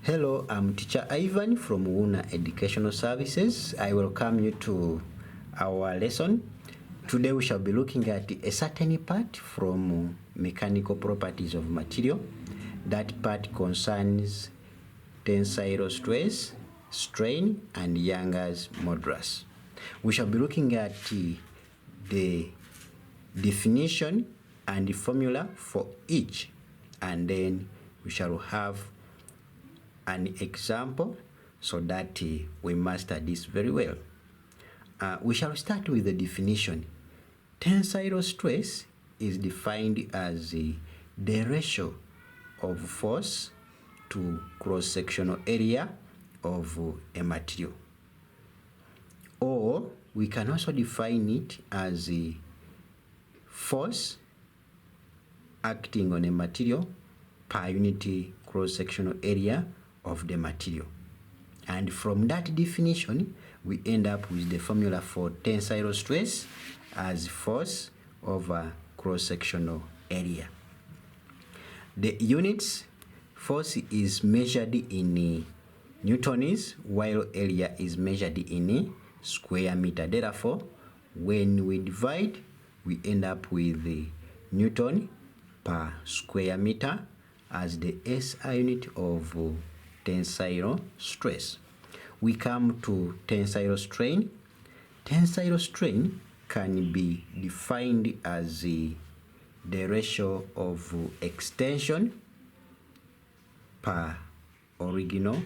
Hello, I'm teacher Ivan from Wuuna Educational Services. I welcome you to our lesson. Today we shall be looking at a certain part from mechanical properties of material. That part concerns tensile stress, strain, and Young's modulus. We shall be looking at the definition and the formula for each, and then we shall have an example so that we master this very well. We shall start with the definition. Tensile stress is defined as the ratio of force to cross-sectional area of a material. Or we can also define it as the force acting on a material per unit cross-sectional area of the material. And from that definition, we end up with the formula for tensile stress as force over cross-sectional area. The units, force is measured in newtons, while area is measured in square meter. Therefore, when we divide, we end up with the newton per square meter as the SI unit of tensile stress. We come to tensile strain. Tensile strain can be defined as the ratio of extension per original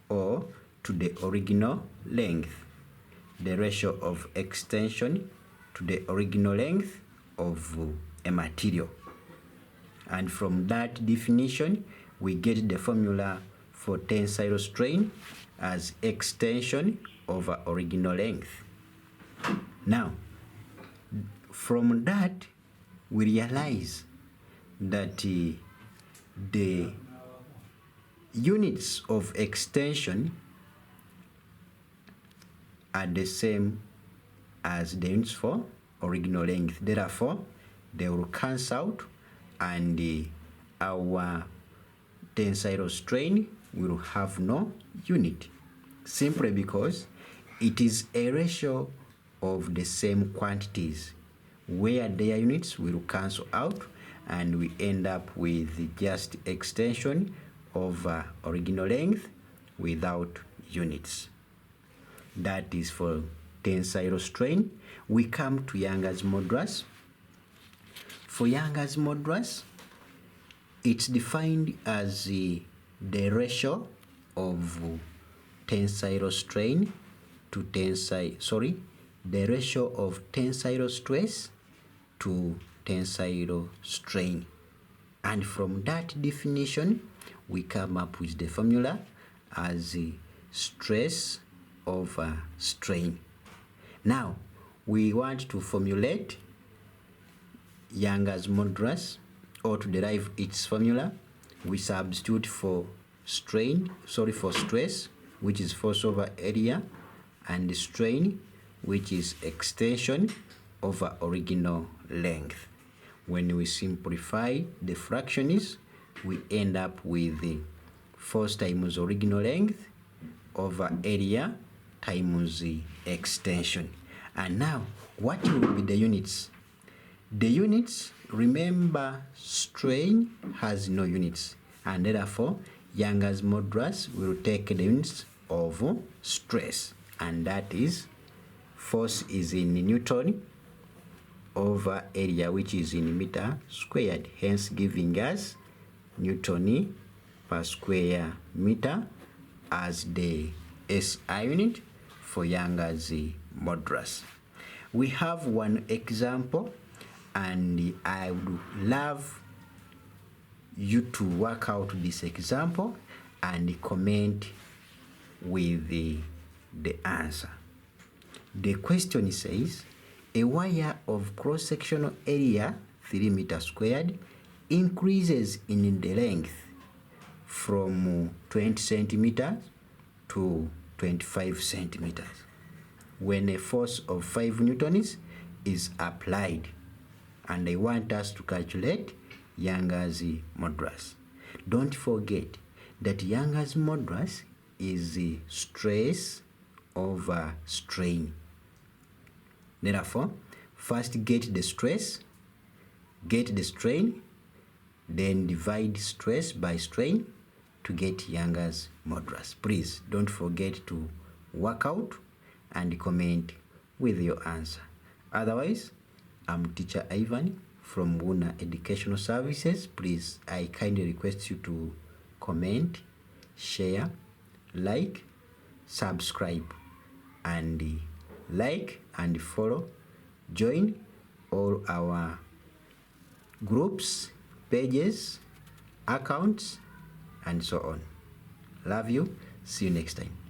or to the original length. The ratio of extension to the original length of a material. And from that definition, we get the formula for tensile strain as extension over original length. Now, from that, we realize that the units of extension are the same as the units for original length. Therefore, they will cancel out, and our tensile strain will have no unit, simply because it is a ratio of the same quantities where their units will cancel out, and we end up with just extension over original length without units. That is for tensile strain. We come to Young's modulus. For Young's modulus, it's defined as the ratio of tensile strain to the ratio of tensile stress to tensile strain. And from that definition, we come up with the formula as the stress over strain. Now, we want to formulate Young's modulus, or to derive its formula. We substitute for stress, which is force over area, and strain, which is extension over original length. When we simplify the fractions, we end up with the force times original length over area times the extension. And now, what will be the units? The units, remember, strain has no units, and therefore Young's modulus will take the units of stress, and that is force is in Newton over area, which is in meter squared, hence giving us Newton per square meter as the SI unit for Young's modulus. We have one example, and I would love you to work out this example and comment with the answer. The question says, a wire of cross-sectional area 3 meters squared increases in the length from 20 centimeters to 25 centimeters when a force of 5 newtons is applied, and I want us to calculate Young's modulus. Don't forget, that Young's modulus is stress over strain. Therefore, first get the stress, get the strain, then divide stress by strain to get Young's modulus. Please don't forget to work out and comment with your answer. Otherwise, I'm teacher Ivan from Wuuna Educational Services. Please, I kindly request you to comment, share, like, subscribe, and like and follow. Join all our groups, pages, accounts, and so on. Love you. See you next time.